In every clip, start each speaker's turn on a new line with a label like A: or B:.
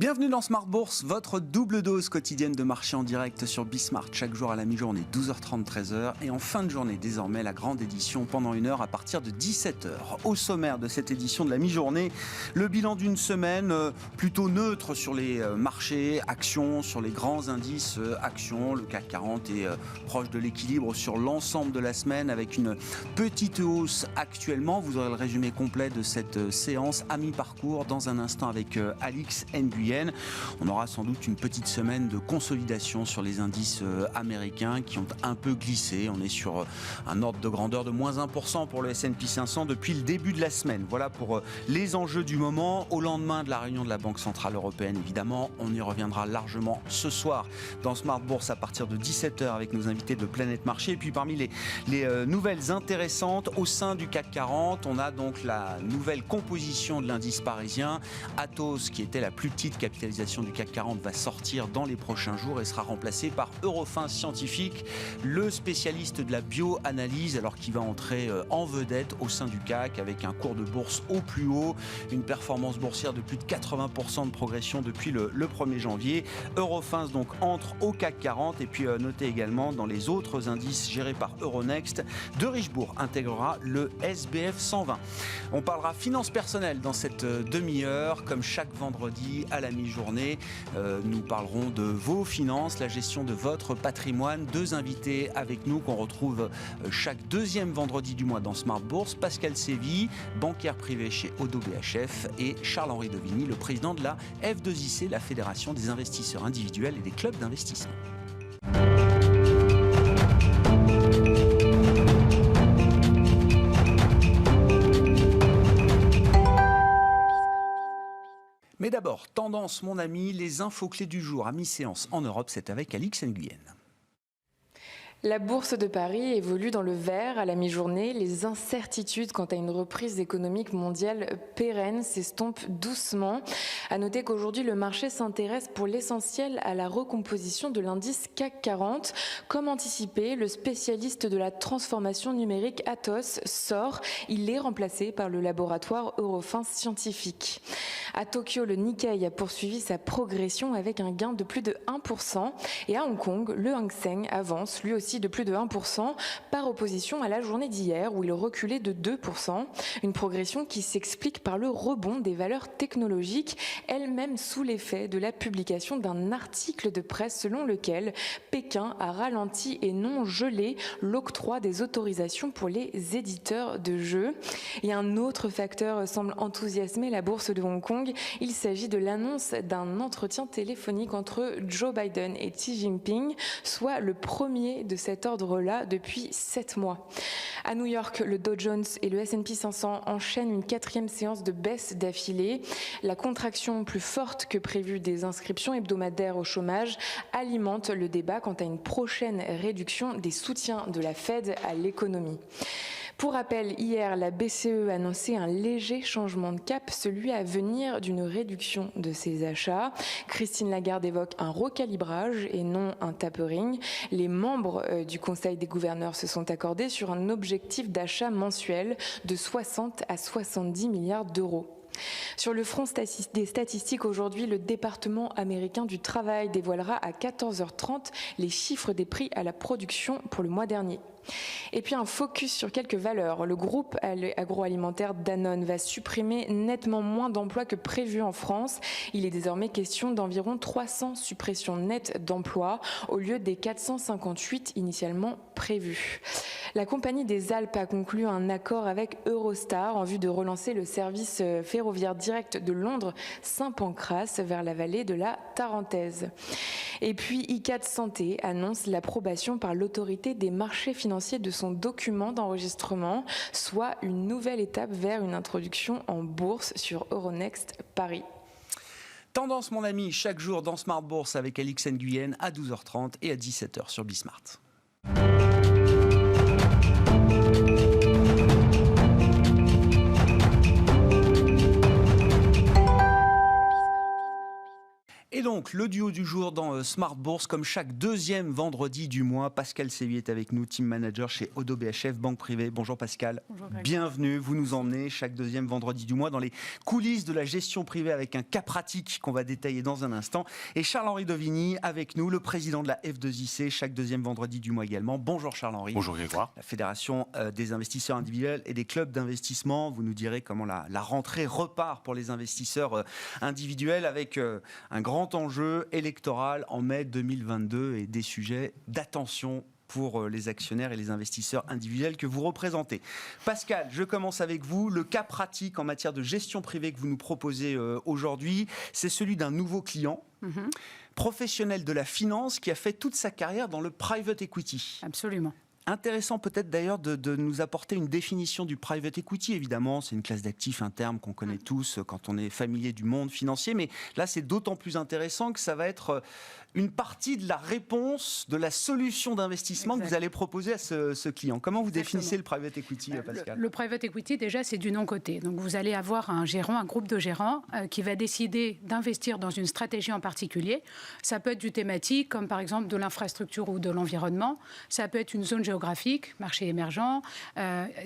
A: Bienvenue dans Smart Bourse, votre double dose quotidienne de marché en direct sur Bismart, chaque jour à la mi-journée, 12h30, 13h, et en fin de journée, désormais, la grande édition pendant 1 heure à partir de 17h. Au sommaire de cette édition de la mi-journée, le bilan d'une semaine plutôt neutre sur les marchés, actions, sur les grands indices actions. Le CAC 40 est proche de l'équilibre sur l'ensemble de la semaine avec une petite hausse actuellement. Vous aurez le résumé complet de cette séance à mi-parcours dans un instant avec Alix Nguyen. On aura sans doute une petite semaine de consolidation sur les indices américains qui ont un peu glissé. On est sur un ordre de grandeur de moins 1% pour le S&P 500 depuis le début de la semaine. Voilà pour les enjeux du moment. Au lendemain de la réunion de la Banque Centrale Européenne, évidemment, on y reviendra largement ce soir dans Smart Bourse à partir de 17h avec nos invités de Planète Marché. Et puis parmi les nouvelles intéressantes au sein du CAC 40, on a donc la nouvelle composition de l'indice parisien. Atos, qui était la plus petite capitalisation du CAC 40, va sortir dans les prochains jours et sera remplacé par Eurofins Scientifique, le spécialiste de la bioanalyse, alors qui va entrer en vedette au sein du CAC avec un cours de bourse au plus haut, une performance boursière de plus de 80% de progression depuis le 1er janvier. Eurofins donc entre au CAC 40 et puis notez également dans les autres indices gérés par Euronext, de Richebourg intégrera le SBF 120. On parlera finances personnelles dans cette demi-heure, comme chaque vendredi à la mi-journée. Nous parlerons de vos finances, la gestion de votre patrimoine. Deux invités avec nous qu'on retrouve chaque deuxième vendredi du mois dans Smart Bourse. Pascal Sévy, bancaire privé chez Oddo BHF, et Charles-Henri Devigny, le président de la F2IC, la Fédération des investisseurs individuels et des clubs d'investissement. Mais d'abord, tendance mon ami, les infos clés du jour à mi-séance en Europe, c'est avec Alix Nguyen.
B: La bourse de Paris évolue dans le vert à la mi-journée. Les incertitudes quant à une reprise économique mondiale pérenne s'estompent doucement. À noter qu'aujourd'hui, le marché s'intéresse pour l'essentiel à la recomposition de l'indice CAC 40. Comme anticipé, le spécialiste de la transformation numérique Atos sort. Il est remplacé par le laboratoire Eurofins Scientifique. À Tokyo, le Nikkei a poursuivi sa progression avec un gain de plus de 1%. Et à Hong Kong, le Hang Seng avance lui aussi de plus de 1% par opposition à la journée d'hier où il reculait de 2%. Une progression qui s'explique par le rebond des valeurs technologiques, elles-mêmes sous l'effet de la publication d'un article de presse selon lequel Pékin a ralenti et non gelé l'octroi des autorisations pour les éditeurs de jeux. Et un autre facteur semble enthousiasmer la bourse de Hong Kong. Il s'agit de l'annonce d'un entretien téléphonique entre Joe Biden et Xi Jinping, soit le premier de cet ordre-là depuis 7 mois. À New York, le Dow Jones et le S&P 500 enchaînent une 4e séance de baisse d'affilée. La contraction plus forte que prévue des inscriptions hebdomadaires au chômage alimente le débat quant à une prochaine réduction des soutiens de la Fed à l'économie. Pour rappel, hier, la BCE a annoncé un léger changement de cap, celui à venir d'une réduction de ses achats. Christine Lagarde évoque un recalibrage et non un tapering. Les membres du Conseil des gouverneurs se sont accordés sur un objectif d'achat mensuel de 60 à 70 milliards d'euros. Sur le front des statistiques, aujourd'hui, le département américain du travail dévoilera à 14h30 les chiffres des prix à la production pour le mois dernier. Et puis un focus sur quelques valeurs. Le groupe agroalimentaire Danone va supprimer nettement moins d'emplois que prévu en France. Il est désormais question d'environ 300 suppressions nettes d'emplois au lieu des 458 initialement prévues. La Compagnie des Alpes a conclu un accord avec Eurostar en vue de relancer le service ferroviaire direct de Londres-Saint-Pancras vers la vallée de la Tarentaise. Et puis Icade Santé annonce l'approbation par l'autorité des marchés financiers de son document d'enregistrement, soit une nouvelle étape vers une introduction en bourse sur Euronext Paris.
A: Tendance mon ami, chaque jour dans Smart Bourse avec Alix Nguyen à 12h30 et à 17h sur Bismart. Et donc, donc le duo du jour dans Smart Bourse, comme chaque deuxième vendredi du mois. Pascal Sévy est avec nous, team manager chez Oddo BHF, banque privée. Bonjour Pascal.
C: Bonjour Greg.
A: Bienvenue, vous nous emmenez chaque deuxième vendredi du mois dans les coulisses de la gestion privée avec un cas pratique qu'on va détailler dans un instant. Et Charles-Henri Dovigny avec nous, le président de la F2IC, chaque deuxième vendredi du mois également. Bonjour Charles-Henri.
D: Bonjour Grégoire.
A: La Fédération des investisseurs individuels et des clubs d'investissement. Vous nous direz comment la rentrée repart pour les investisseurs individuels avec un grand enjeu électoral en mai 2022 et des sujets d'attention pour les actionnaires et les investisseurs individuels que vous représentez. Pascal, je commence avec vous. Le cas pratique en matière de gestion privée que vous nous proposez aujourd'hui, c'est celui d'un nouveau client, professionnel de la finance qui a fait toute sa carrière dans le private equity.
C: Absolument.
A: Intéressant peut-être d'ailleurs de nous apporter une définition du private equity. Évidemment, c'est une classe d'actifs, un terme qu'on connaît tous quand on est familier du monde financier. Mais là, c'est d'autant plus intéressant que ça va être une partie de la réponse, de la solution d'investissement que vous allez proposer à ce client. Comment vous définissez le private equity, Pascal ?
C: Le private equity, déjà, c'est du non-coté. Donc, vous allez avoir un gérant, un groupe de gérants qui va décider d'investir dans une stratégie en particulier. Ça peut être du thématique, comme par exemple de l'infrastructure ou de l'environnement. Ça peut être une zone géographique, marché émergent.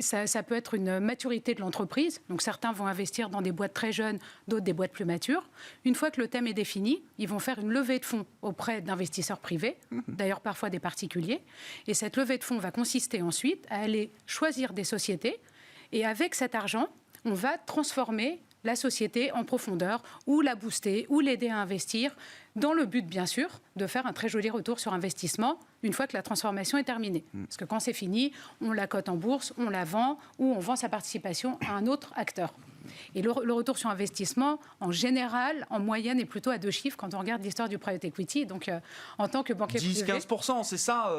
C: Ça peut être une maturité de l'entreprise. Donc, certains vont investir dans des boîtes très jeunes, d'autres des boîtes plus matures. Une fois que le thème est défini, ils vont faire une levée de fonds auprès d'investisseurs privés, d'ailleurs parfois des particuliers. Et cette levée de fonds va consister ensuite à aller choisir des sociétés. Et avec cet argent, on va transformer la société en profondeur, ou la booster, ou l'aider à investir, dans le but, bien sûr, de faire un très joli retour sur investissement une fois que la transformation est terminée. Parce que quand c'est fini, on la cote en bourse, on la vend, ou on vend sa participation à un autre acteur. Et le retour sur investissement, en général, en moyenne, est plutôt à 2 chiffres quand on regarde l'histoire du private equity. Donc, en tant que banquier privé...
A: 10-15%, c'est ça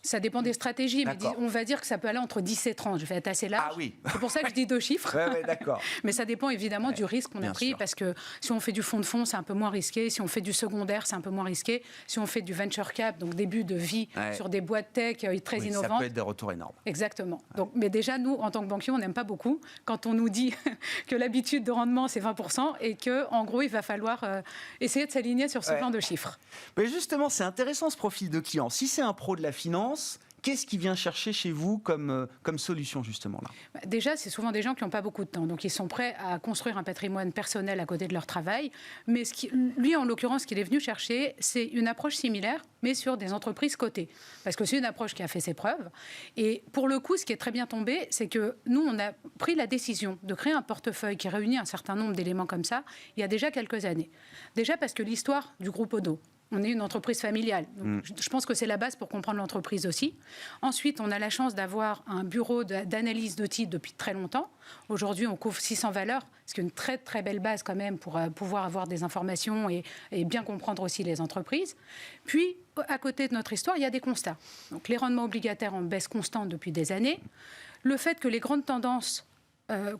C: Ça dépend des stratégies, mais on va dire que ça peut aller entre 10 et 30. Je vais être assez large.
A: Ah oui.
C: C'est pour ça que je dis 2 chiffres.
A: Ouais, d'accord.
C: Mais ça dépend évidemment du risque qu'on a pris, parce que si on fait du fonds de fonds, c'est un peu moins risqué. Si on fait du secondaire, c'est un peu moins risqué. Si on fait du venture cap, donc début de vie sur des boîtes tech très innovantes...
A: Ça peut être des retours énormes.
C: Exactement. Donc, mais déjà, nous, en tant que banquier, on n'aime pas beaucoup quand on nous dit que l'habitude de rendement, c'est 20% et qu'en gros, il va falloir essayer de s'aligner sur ce genre de chiffres.
A: Mais justement, c'est intéressant ce profil de client. Si c'est un pro de la finance, qu'est-ce qu'il vient chercher chez vous comme solution justement là ?
C: Déjà, c'est souvent des gens qui n'ont pas beaucoup de temps. Donc, ils sont prêts à construire un patrimoine personnel à côté de leur travail. Mais lui, en l'occurrence, ce qu'il est venu chercher, c'est une approche similaire, mais sur des entreprises cotées. Parce que c'est une approche qui a fait ses preuves. Et pour le coup, ce qui est très bien tombé, c'est que nous, on a pris la décision de créer un portefeuille qui réunit un certain nombre d'éléments comme ça, il y a déjà quelques années. Déjà parce que l'histoire du groupe Oddo, on est une entreprise familiale. Donc, je pense que c'est la base pour comprendre l'entreprise aussi. Ensuite, on a la chance d'avoir un bureau d'analyse de titres depuis très longtemps. Aujourd'hui, on couvre 600 valeurs, ce qui est une très, très belle base quand même pour pouvoir avoir des informations et bien comprendre aussi les entreprises. Puis, à côté de notre histoire, il y a des constats. Donc, les rendements obligataires en baisse constante depuis des années. Le fait que les grandes tendances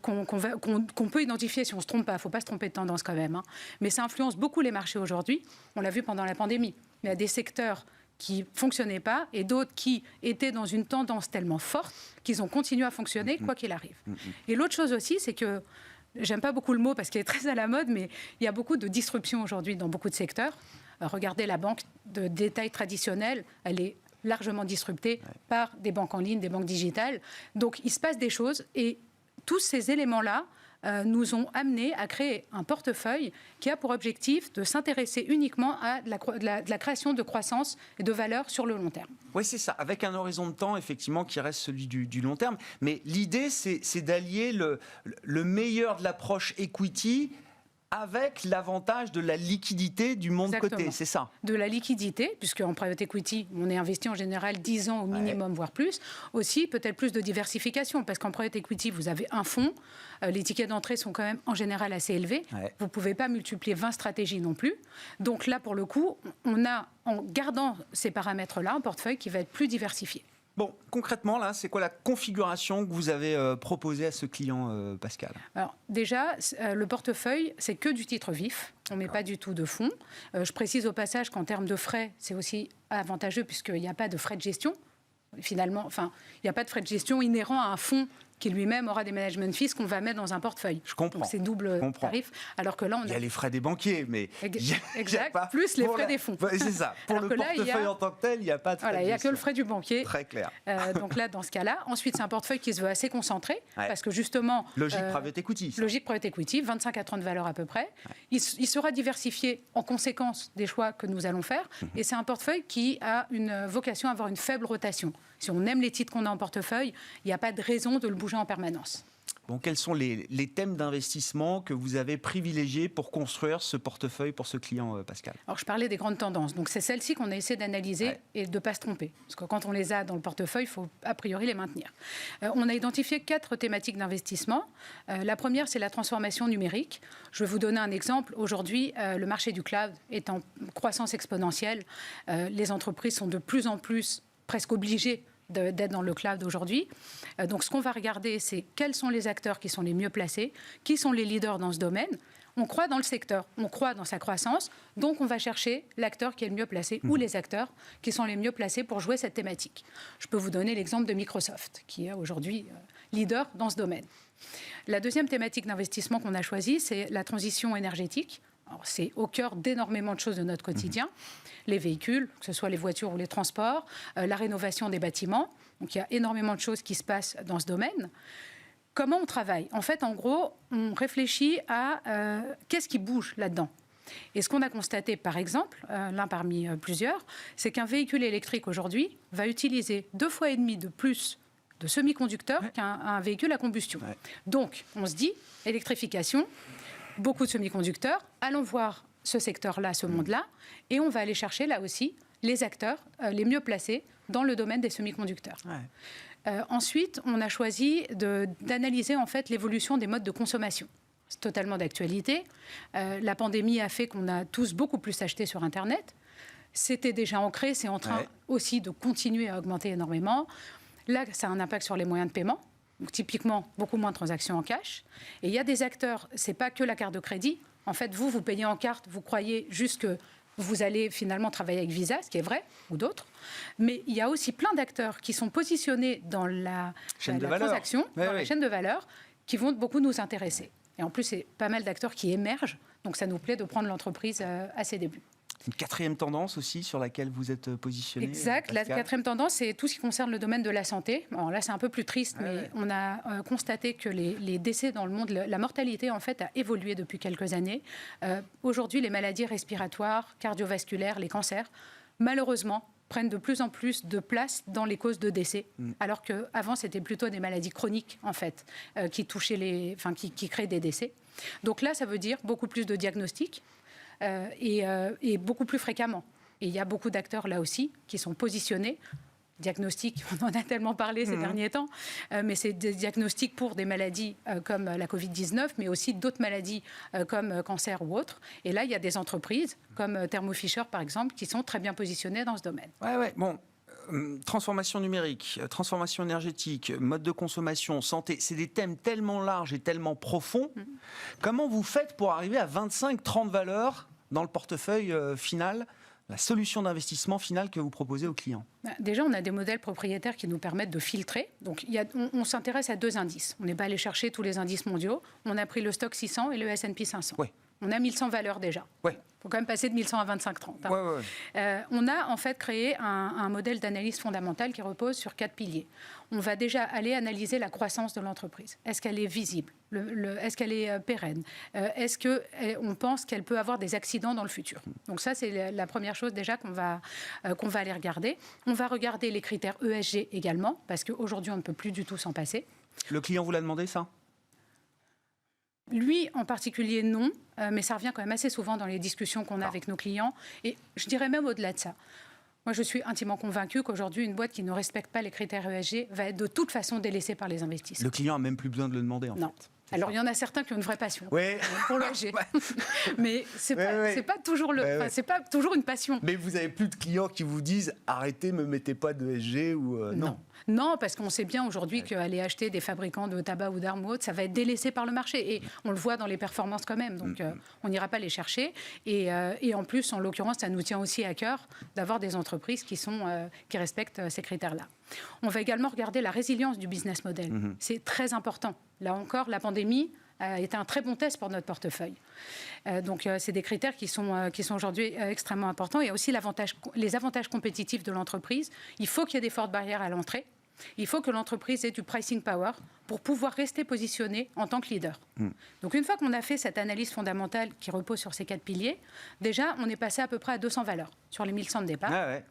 C: qu'on peut identifier si on ne se trompe pas. Il ne faut pas se tromper de tendance quand même. Mais ça influence beaucoup les marchés aujourd'hui. On l'a vu pendant la pandémie. Il y a des secteurs qui ne fonctionnaient pas et d'autres qui étaient dans une tendance tellement forte qu'ils ont continué à fonctionner quoi qu'il arrive. Et l'autre chose aussi, c'est que, j'aime pas beaucoup le mot parce qu'il est très à la mode, mais il y a beaucoup de disruption aujourd'hui dans beaucoup de secteurs. Regardez la banque de détail traditionnelle, elle est largement disruptée par des banques en ligne, des banques digitales. Donc il se passe des choses et tous ces éléments-là nous ont amenés à créer un portefeuille qui a pour objectif de s'intéresser uniquement à de la création de croissance et de valeur sur le long terme.
A: Oui, c'est ça, avec un horizon de temps, effectivement, qui reste celui du long terme. Mais l'idée, c'est d'allier le meilleur de l'approche equity avec l'avantage de la liquidité du monde coté, c'est ça ?
C: De la liquidité, puisque en private equity, on est investi en général 10 ans au minimum, voire plus. Aussi, peut-être plus de diversification, parce qu'en private equity, vous avez un fonds. Les tickets d'entrée sont quand même en général assez élevés. Vous ne pouvez pas multiplier 20 stratégies non plus. Donc là, pour le coup, on a, en gardant ces paramètres-là, un portefeuille qui va être plus diversifié.
A: Bon, concrètement, là, c'est quoi la configuration que vous avez proposée à ce client, Pascal ?
C: Alors, déjà, le portefeuille, c'est que du titre vif. On ne met pas du tout de fonds. Je précise au passage qu'en termes de frais, c'est aussi avantageux puisqu'il n'y a pas de frais de gestion. Finalement, il n'y a pas de frais de gestion inhérents à un fonds qui lui-même aura des management fees qu'on va mettre dans un portefeuille.
A: Je comprends.
C: Donc c'est double tarif. Alors que là,
A: il y a les frais des banquiers, mais
C: exact, plus les frais des fonds.
A: C'est ça. Pour le portefeuille en tant que tel, il n'y a pas de frais.
C: Voilà, il n'y a que le frais du banquier.
A: Très clair.
C: Donc là, dans ce cas-là, ensuite, c'est un portefeuille qui se veut assez concentré, parce que justement...
A: Logique private equity.
C: Logique private equity, 25 à 30 valeurs à peu près. Il sera diversifié en conséquence des choix que nous allons faire. Et c'est un portefeuille qui a une vocation à avoir une faible rotation. Si on aime les titres qu'on a en portefeuille, il n'y a pas de raison de le bouger en permanence.
A: Bon, quels sont les thèmes d'investissement que vous avez privilégiés pour construire ce portefeuille pour ce client, Pascal?
C: Alors, je parlais des grandes tendances. Donc, c'est celles-ci qu'on a essayé d'analyser et de ne pas se tromper. Parce que quand on les a dans le portefeuille, il faut a priori les maintenir. On a identifié 4 thématiques d'investissement. La première, c'est la transformation numérique. Je vais vous donner un exemple. Aujourd'hui, le marché du cloud est en croissance exponentielle. Les entreprises sont de plus en plus presque obligées d'être dans le cloud aujourd'hui. Donc, ce qu'on va regarder, c'est quels sont les acteurs qui sont les mieux placés, qui sont les leaders dans ce domaine. On croit dans le secteur, on croit dans sa croissance, donc on va chercher l'acteur qui est le mieux placé ou les acteurs qui sont les mieux placés pour jouer cette thématique. Je peux vous donner l'exemple de Microsoft, qui est aujourd'hui leader dans ce domaine. La deuxième thématique d'investissement qu'on a choisie, c'est la transition énergétique. Alors, c'est au cœur d'énormément de choses de notre quotidien. Les véhicules, que ce soit les voitures ou les transports, la rénovation des bâtiments. Donc, il y a énormément de choses qui se passent dans ce domaine. Comment on travaille? En fait, en gros, on réfléchit à qu'est-ce qui bouge là-dedans. Et ce qu'on a constaté, par exemple, l'un parmi plusieurs, c'est qu'un véhicule électrique aujourd'hui va utiliser 2,5 fois de plus de semi-conducteurs qu'un véhicule à combustion. Donc, on se dit, électrification, beaucoup de semi-conducteurs, allons voir ce secteur-là, ce monde-là, et on va aller chercher là aussi les acteurs les mieux placés dans le domaine des semi-conducteurs. Ensuite, on a choisi d'analyser en fait l'évolution des modes de consommation. C'est totalement d'actualité. La pandémie a fait qu'on a tous beaucoup plus acheté sur Internet. C'était déjà ancré, c'est en train aussi de continuer à augmenter énormément. Là, ça a un impact sur les moyens de paiement. Donc, typiquement, beaucoup moins de transactions en cash. Et il y a des acteurs, ce n'est pas que la carte de crédit. En fait, vous payez en carte, vous croyez juste que vous allez finalement travailler avec Visa, ce qui est vrai, ou d'autres. Mais il y a aussi plein d'acteurs qui sont positionnés dans la transaction, dans la chaîne de valeur, qui vont beaucoup nous intéresser. Et en plus, c'est pas mal d'acteurs qui émergent. Donc, ça nous plaît de prendre l'entreprise à ses débuts.
A: Une quatrième tendance aussi sur laquelle vous êtes positionné.
C: Exact. La quatrième tendance, c'est tout ce qui concerne le domaine de la santé. Alors là, c'est un peu plus triste, mais on a constaté que les décès dans le monde, la mortalité, en fait, a évolué depuis quelques années. Aujourd'hui, les maladies respiratoires, cardiovasculaires, les cancers, malheureusement, prennent de plus en plus de place dans les causes de décès, alors qu'avant, c'était plutôt des maladies chroniques, en fait, qui touchaient qui créent des décès. Donc là, ça veut dire beaucoup plus de diagnostics, et beaucoup plus fréquemment. Et il y a beaucoup d'acteurs là aussi qui sont positionnés. Diagnostics, on en a tellement parlé ces derniers temps, mais c'est des diagnostics pour des maladies comme la Covid-19, mais aussi d'autres maladies comme cancer ou autres. Et là, il y a des entreprises comme Thermo Fisher, par exemple, qui sont très bien positionnées dans ce domaine.
A: Bon. Transformation numérique, transformation énergétique, mode de consommation, santé, c'est des thèmes tellement larges et tellement profonds. Comment vous faites pour arriver à 25-30 valeurs dans le portefeuille final, la solution d'investissement finale que vous proposez aux clients?
C: Déjà, on a des modèles propriétaires qui nous permettent de filtrer. Donc, on s'intéresse à 2 indices. On n'est pas allé chercher tous les indices mondiaux. On a pris le stock 600 et le S&P 500. On a 1100 valeurs déjà. Il faut quand même passer de 1100 à 25-30. On a en fait créé un modèle d'analyse fondamentale qui repose sur 4 piliers. On va déjà aller analyser la croissance de l'entreprise. Est-ce qu'elle est visible? Est-ce qu'elle est pérenne? Est-ce qu'on pense qu'elle peut avoir des accidents dans le futur? Donc ça, c'est la première chose déjà qu'on va aller regarder. On va regarder les critères ESG également, parce qu'aujourd'hui, on ne peut plus du tout s'en passer.
A: Le client vous l'a demandé, ça?
C: Lui, en particulier, non, mais ça revient quand même assez souvent dans les discussions qu'on a avec nos clients. Et je dirais même au-delà de ça. Moi, je suis intimement convaincue qu'aujourd'hui, une boîte qui ne respecte pas les critères ESG va être de toute façon délaissée par les investisseurs.
A: Le client n'a même plus besoin de le demander, en fait.
C: Alors, il y en a certains qui ont une vraie passion pour l'ESG. Mais c'est pas toujours c'est pas toujours une passion.
A: Mais vous n'avez plus de clients qui vous disent « Arrêtez, ne me mettez pas de ESG » ou non.
C: Non, parce qu'on sait bien aujourd'hui qu'aller acheter des fabricants de tabac ou d'armes ou autres, ça va être délaissé par le marché. Et on le voit dans les performances quand même. Donc, on n'ira pas les chercher. Et en plus, en l'occurrence, ça nous tient aussi à cœur d'avoir des entreprises qui respectent ces critères-là. On va également regarder la résilience du business model. C'est très important. Là encore, la pandémie a été un très bon test pour notre portefeuille. Donc, c'est des critères qui sont aujourd'hui extrêmement importants. Il y a aussi les avantages compétitifs de l'entreprise. Il faut qu'il y ait des fortes barrières à l'entrée. Il faut que l'entreprise ait du pricing power pour pouvoir rester positionnée en tant que leader. Donc, une fois qu'on a fait cette analyse fondamentale qui repose sur ces 4 piliers, déjà, on est passé à peu près à 200 valeurs sur les 1100 de départ.
A: Ah ouais.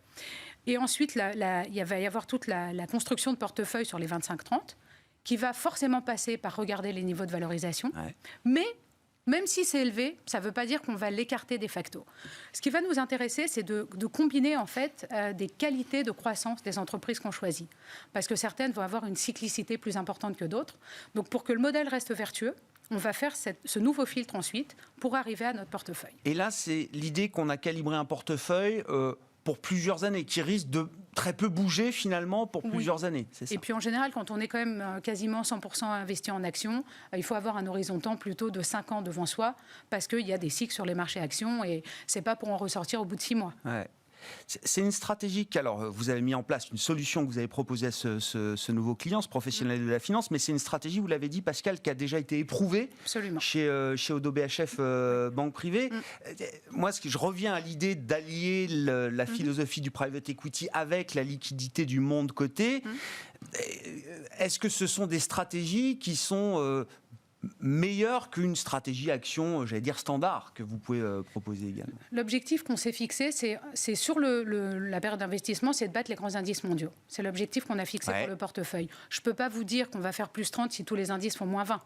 C: Et ensuite, il va y avoir toute la construction de portefeuille sur les 25-30 qui va forcément passer par regarder les niveaux de valorisation. Ouais. Mais même si c'est élevé, ça ne veut pas dire qu'on va l'écarter de facto. Ce qui va nous intéresser, c'est de combiner en fait des qualités de croissance des entreprises qu'on choisit. Parce que certaines vont avoir une cyclicité plus importante que d'autres. Donc pour que le modèle reste vertueux, on va faire ce nouveau filtre ensuite pour arriver à notre portefeuille.
A: Et là, c'est l'idée qu'on a calibré un portefeuille pour plusieurs années, qui risque de très peu bouger finalement pour plusieurs années. C'est ça.
C: Et puis en général, quand on est quand même quasiment 100% investi en actions, il faut avoir un horizon de temps plutôt de 5 ans devant soi, parce qu'il y a des cycles sur les marchés actions et c'est pas pour en ressortir au bout de 6 mois.
A: Ouais. C'est une stratégie qu'alors vous avez mis en place, une solution que vous avez proposée à ce nouveau client, ce professionnel de la finance, mais c'est une stratégie, vous l'avez dit Pascal, qui a déjà été éprouvée chez Oddo BHF Banque Privée. Moi, je reviens à l'idée d'allier la philosophie du private equity avec la liquidité du monde coté. Est-ce que ce sont des stratégies qui sont meilleure qu'une stratégie action, j'allais dire standard, que vous pouvez proposer également?
C: L'objectif qu'on s'est fixé, c'est sur la période d'investissement, c'est de battre les grands indices mondiaux. C'est l'objectif qu'on a fixé pour le portefeuille. Je ne peux pas vous dire qu'on va faire plus 30 si tous les indices font moins 20.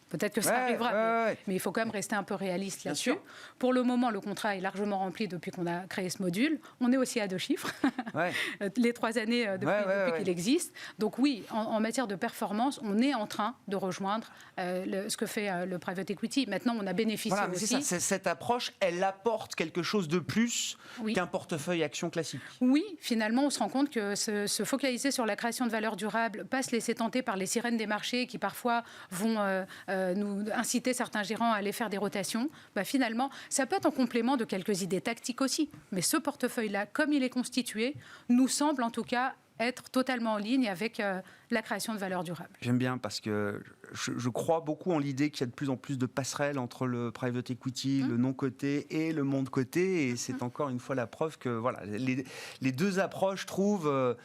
C: Peut-être que ça arrivera, mais il faut quand même rester un peu réaliste là-dessus. Pour le moment, le contrat est largement rempli depuis qu'on a créé ce module. On est aussi à 2 chiffres, les 3 années depuis qu'il existe. Donc oui, en matière de performance, on est en train de rejoindre ce que fait le private equity. Maintenant, on a bénéficié aussi...
A: Cette approche, elle apporte quelque chose de plus qu'un portefeuille action classique.
C: Oui, finalement, on se rend compte que se focaliser sur la création de valeur durable, pas se laisser tenter par les sirènes des marchés qui parfois vont... nous inciter certains gérants à aller faire des rotations, finalement, ça peut être en complément de quelques idées tactiques aussi. Mais ce portefeuille-là, comme il est constitué, nous semble en tout cas être totalement en ligne avec la création de valeur durable.
A: J'aime bien parce que je crois beaucoup en l'idée qu'il y a de plus en plus de passerelles entre le private equity, le non coté et le monde coté, et c'est encore une fois la preuve que voilà, les deux approches trouvent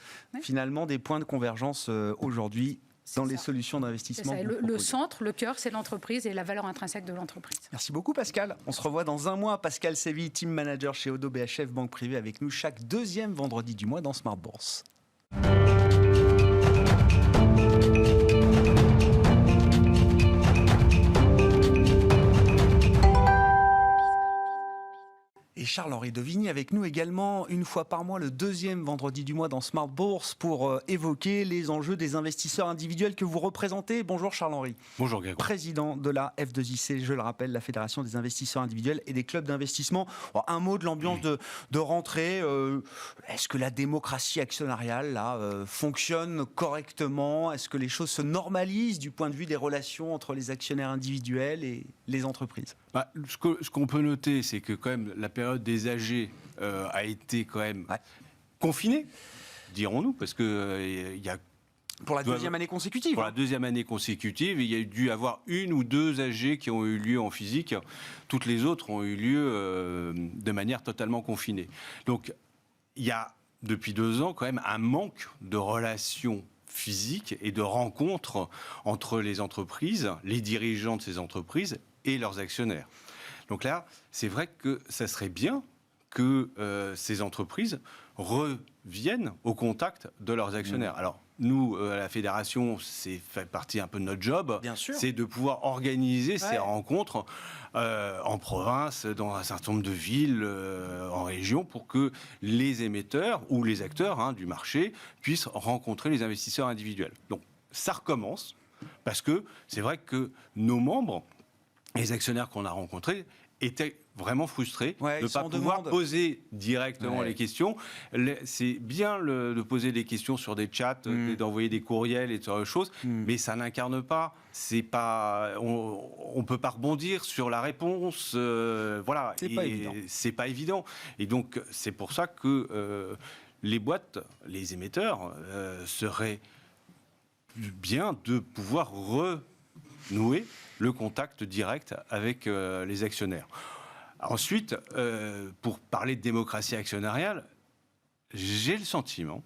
A: finalement des points de convergence aujourd'hui dans les solutions d'investissement.
C: Le centre, le cœur, c'est l'entreprise et la valeur intrinsèque de l'entreprise.
A: Merci beaucoup Pascal. On se revoit dans un mois. Pascal Séville, team manager chez Oddo BHF Banque Privée, avec nous chaque 2e vendredi du mois dans Smart Bourse. Et Charles-Henri Devigny avec nous également une fois par mois, le 2e vendredi du mois dans Smart Bourse, pour évoquer les enjeux des investisseurs individuels que vous représentez. Bonjour Charles-Henri.
D: Bonjour Grégoire.
A: Président de la F2IC, je le rappelle, la Fédération des investisseurs individuels et des clubs d'investissement. Alors, un mot de l'ambiance de rentrée. Est-ce que la démocratie actionnariale là, fonctionne correctement? Est-ce que les choses se normalisent du point de vue des relations entre les actionnaires individuels et les entreprises?
D: Ce qu'on peut noter, c'est que quand même la période des AG a été quand même confinée, dirons-nous, parce que il y a
A: pour la 2e année consécutive.
D: Pour la 2e année consécutive, il y a dû avoir 1 ou 2 AG qui ont eu lieu en physique. Toutes les autres ont eu lieu de manière totalement confinée. Donc il y a depuis 2 ans quand même un manque de relations physiques et de rencontres entre les entreprises, les dirigeants de ces entreprises et leurs actionnaires. Donc là, c'est vrai que ça serait bien que ces entreprises reviennent au contact de leurs actionnaires. Alors, nous, à la Fédération, c'est fait partie un peu de notre job, c'est de pouvoir organiser ces rencontres en province, dans un certain nombre de villes, en région, pour que les émetteurs ou les acteurs du marché puissent rencontrer les investisseurs individuels. Donc, ça recommence, parce que c'est vrai que nos membres, les actionnaires qu'on a rencontrés, étaient vraiment frustrés
A: Ouais,
D: de ne pas pouvoir poser directement les questions. C'est bien de poser des questions sur des chats, d'envoyer des courriels et ce choses, mais ça n'incarne pas. C'est pas, on peut pas rebondir sur la réponse. Voilà, c'est pas évident. Et donc c'est pour ça que les boîtes, les émetteurs seraient bien de pouvoir renouer le contact direct avec les actionnaires. Ensuite, pour parler de démocratie actionnariale, j'ai le sentiment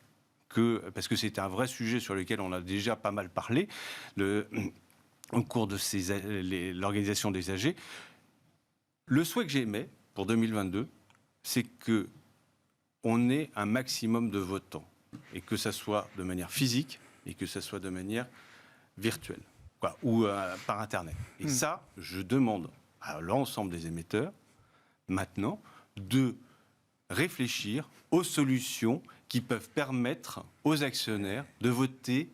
D: que, parce que c'est un vrai sujet sur lequel on a déjà pas mal parlé au cours de l'organisation des AG, le souhait que j'émets pour 2022, c'est qu'on ait un maximum de votants, et que ça soit de manière physique, et que ça soit de manière virtuelle, ou par Internet. Et ça, je demande à l'ensemble des émetteurs, maintenant, de réfléchir aux solutions qui peuvent permettre aux actionnaires de voter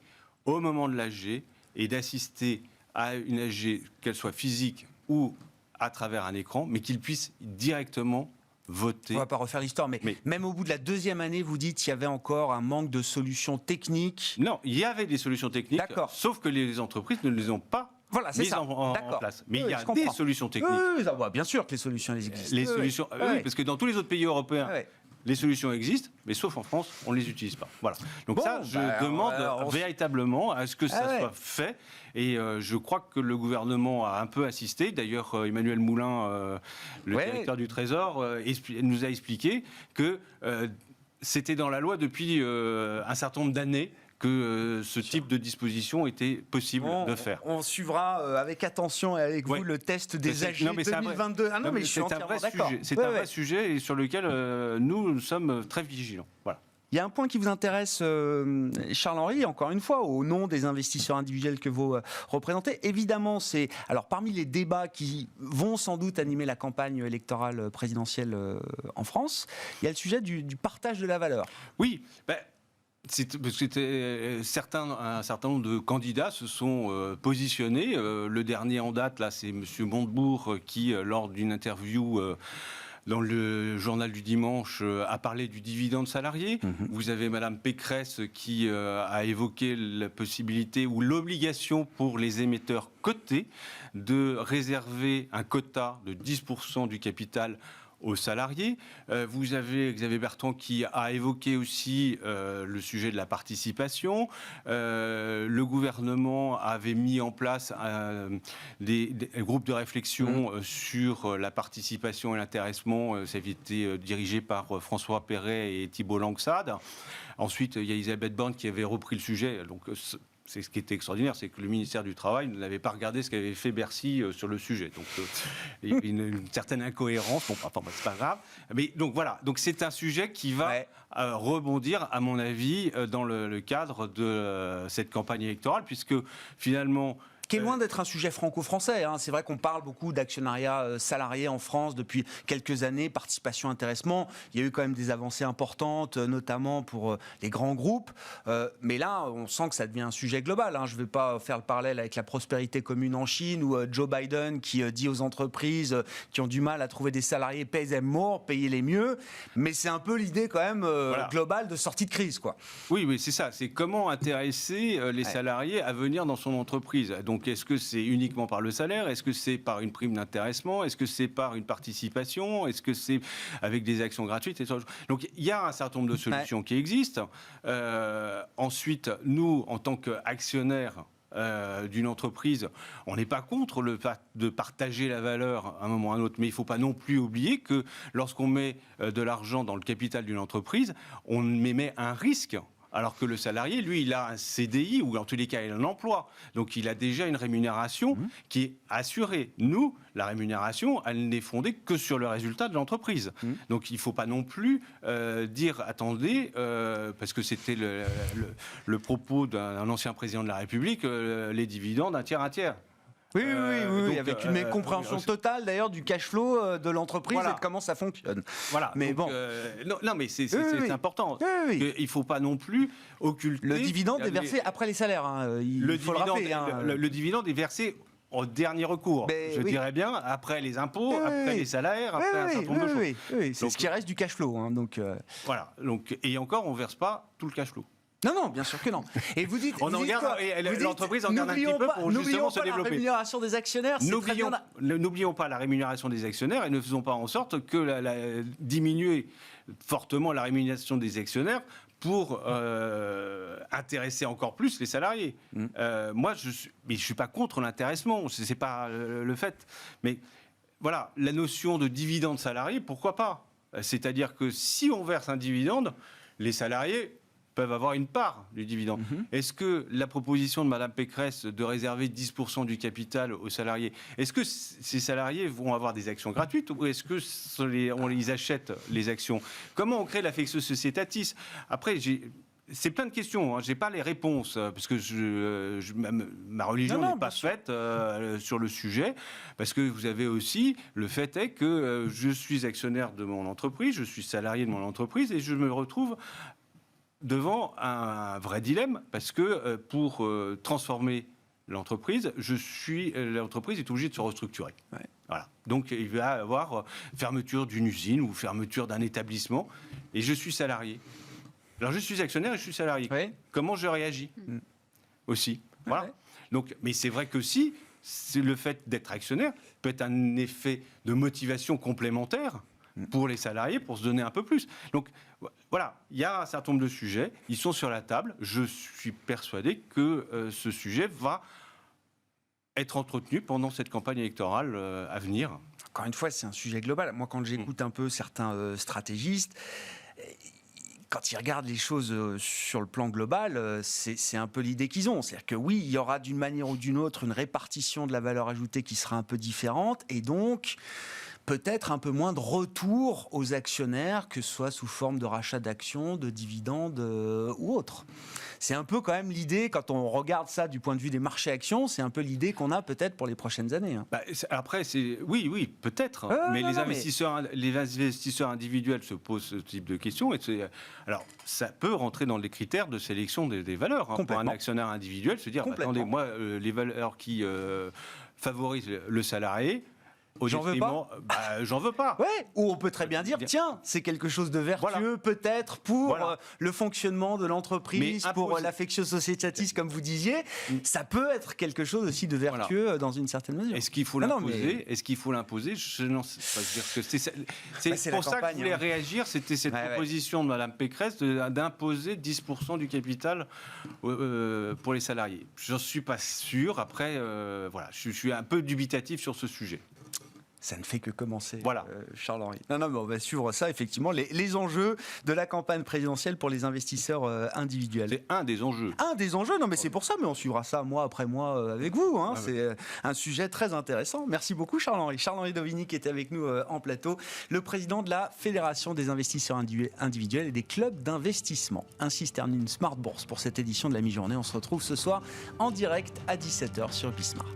D: au moment de l'AG et d'assister à une AG, qu'elle soit physique ou à travers un écran, mais qu'ils puissent directement voter.
A: On ne va pas refaire l'histoire, mais même au bout de la deuxième année, vous dites qu'il y avait encore un manque de solutions techniques.
D: Non, il y avait des solutions techniques, sauf que les entreprises ne les ont pas mises en place. Mais il y a des solutions techniques.
A: Oui, bien sûr que les solutions existent.
D: Les solutions, oui, parce que dans tous les autres pays européens, les solutions existent, mais sauf en France, on ne les utilise pas. Voilà. Donc je demande véritablement à ce que ça soit fait. Et je crois que le gouvernement a un peu insisté. D'ailleurs, Emmanuel Moulin, le directeur du Trésor, nous a expliqué que c'était dans la loi depuis un certain nombre d'années que ce type de disposition était possible de faire.
A: On suivra avec attention et avec vous le test des AG 2022.
D: C'est un vrai sujet et sur lequel nous sommes très vigilants. Voilà.
A: Il y a un point qui vous intéresse, Charles-Henri, encore une fois, au nom des investisseurs individuels que vous représentez. Évidemment, c'est parmi les débats qui vont sans doute animer la campagne électorale présidentielle en France, il y a le sujet du partage de la valeur.
D: Oui, un certain nombre de candidats se sont positionnés. Le dernier en date, là, c'est M. Montebourg qui, lors d'une interview dans le journal du dimanche, a parlé du dividende salarié. Vous avez Mme Pécresse qui a évoqué la possibilité ou l'obligation pour les émetteurs cotés de réserver un quota de 10% du capital aux salariés. Vous avez Xavier Bertrand qui a évoqué aussi le sujet de la participation. Le gouvernement avait mis en place des groupes de réflexion sur la participation et l'intéressement. Ça avait été dirigé par François Perret et Thibault Langsade. Ensuite, il y a Elisabeth Borne qui avait repris le sujet. Donc, c'est ce qui était extraordinaire, c'est que le ministère du Travail n'avait pas regardé ce qu'avait fait Bercy sur le sujet. Donc, il y a une certaine incohérence. Bon, c'est pas grave. Mais donc voilà. Donc c'est un sujet qui va rebondir, à mon avis, dans le cadre de cette campagne électorale, puisque finalement,
A: qui est loin d'être un sujet franco-français. C'est vrai qu'on parle beaucoup d'actionnariat salarié en France depuis quelques années, participation, intéressement. Il y a eu quand même des avancées importantes, notamment pour les grands groupes. Mais là, on sent que ça devient un sujet global. Je ne vais pas faire le parallèle avec la prospérité commune en Chine ou Joe Biden qui dit aux entreprises qui ont du mal à trouver des salariés, pay them more, payez-les mieux. Mais c'est un peu l'idée quand même globale de sortie de crise, quoi.
D: Oui, mais c'est ça. C'est comment intéresser les salariés à venir dans son entreprise. Donc, est-ce que c'est uniquement par le salaire? Est-ce que c'est par une prime d'intéressement? Est-ce que c'est par une participation? Est-ce que c'est avec des actions gratuites? Donc, il y a un certain nombre de solutions qui existent. Ensuite, nous, en tant qu'actionnaires d'une entreprise, on n'est pas contre le fait de partager la valeur à un moment ou à un autre, mais il ne faut pas non plus oublier que lorsqu'on met de l'argent dans le capital d'une entreprise, on émet un risque. Alors que le salarié, lui, il a un CDI, ou en tous les cas, il a un emploi. Donc, il a déjà une rémunération qui est assurée. Nous, la rémunération, elle n'est fondée que sur le résultat de l'entreprise. Donc, il ne faut pas non plus dire, attendez, parce que c'était le propos d'un ancien président de la République, les dividendes, un tiers.
A: Oui, donc, avec une mécompréhension totale d'ailleurs du cash flow de l'entreprise et de comment ça fonctionne.
D: Voilà. Mais
A: donc,
D: non, mais c'est important. Il ne faut pas non plus occulter.
A: Le dividende est versé après les salaires. Il faut le rappeler.
D: Le dividende est versé au dernier recours. Je dirais bien, après les impôts, après les salaires, après un certain nombre de choses.
A: Oui. C'est ce qui reste du cash flow. Hein, donc,
D: Voilà. Donc, et encore, on ne verse pas tout le cash flow.
A: Non, bien sûr que non. Et vous dites,
D: l'entreprise en garde un petit peu pour justement se développer.
A: La rémunération des actionnaires,
D: N'oublions pas la rémunération des actionnaires et ne faisons pas en sorte que diminuer fortement la rémunération des actionnaires pour intéresser encore plus les salariés. Moi, je suis pas contre l'intéressement, c'est pas le fait. Mais voilà, la notion de dividende salarié, pourquoi pas ? C'est-à-dire que si on verse un dividende, les salariés peuvent avoir une part du dividende. Est-ce que la proposition de Mme Pécresse de réserver 10% du capital aux salariés, est-ce que ces salariés vont avoir des actions gratuites ou est-ce que on les achète, les actions ? Comment on crée l'affectio societatis ? Après, c'est plein de questions, hein. Je n'ai pas les réponses, parce que ma religion n'est pas faite sur le sujet, parce que vous avez aussi, le fait est que je suis actionnaire de mon entreprise, je suis salarié de mon entreprise, et je me retrouve devant un vrai dilemme, parce que pour transformer l'entreprise, l'entreprise est obligée de se restructurer. Ouais. Voilà. Donc il va y avoir fermeture d'une usine ou fermeture d'un établissement, et je suis salarié. Alors je suis actionnaire et je suis salarié. Ouais. Comment je réagis aussi. Voilà. Ouais. Donc, mais c'est vrai que si le fait d'être actionnaire peut être un effet de motivation complémentaire pour les salariés, pour se donner un peu plus. Donc voilà, il y a un certain nombre de sujets, ils sont sur la table. Je suis persuadé que ce sujet va être entretenu pendant cette campagne électorale à venir.
A: Encore une fois, c'est un sujet global. Moi, quand j'écoute un peu certains stratégistes, quand ils regardent les choses sur le plan global, c'est un peu l'idée qu'ils ont. C'est-à-dire que oui, il y aura d'une manière ou d'une autre une répartition de la valeur ajoutée qui sera un peu différente, et donc peut-être un peu moins de retour aux actionnaires, que ce soit sous forme de rachat d'actions, de dividendes ou autre. C'est un peu quand même l'idée, quand on regarde ça du point de vue des marchés actions, c'est un peu l'idée qu'on a peut-être pour les prochaines années. Hein.
D: Après, oui, peut-être. Mais les investisseurs individuels se posent ce type de questions. Alors, ça peut rentrer dans les critères de sélection des valeurs. Hein, pour un actionnaire individuel, se dire, attendez, moi, les valeurs qui favorisent le salarié,
A: j'en veux pas.
D: J'en veux pas.
A: Ouais. Ou on peut très bien dire, tiens, c'est quelque chose de vertueux, peut-être pour le fonctionnement de l'entreprise, pour l'affectio societatis, comme vous disiez. Ça peut être quelque chose aussi de vertueux dans une certaine mesure.
D: Est-ce qu'il faut l'imposer ? Est-ce qu'il faut l'imposer ? Je n'en sais pas. C'est pour ça que je voulais réagir. C'était cette proposition de Mme Pécresse d'imposer 10% du capital pour les salariés. Je n'en suis pas sûr. Après, je suis un peu dubitatif sur ce sujet.
A: Ça ne fait que commencer, Charles-Henri. Non, mais on va suivre ça, effectivement, les enjeux de la campagne présidentielle pour les investisseurs individuels.
D: C'est un des enjeux.
A: Un des enjeux, non mais c'est pour ça, mais on suivra ça mois après mois avec vous. Hein. C'est un sujet très intéressant. Merci beaucoup, Charles-Henri. Charles-Henri Dauvigny qui était avec nous en plateau, le président de la Fédération des investisseurs individuels et des clubs d'investissement. Ainsi se termine Smart Bourse pour cette édition de la mi-journée. On se retrouve ce soir en direct à 17h sur Bismart.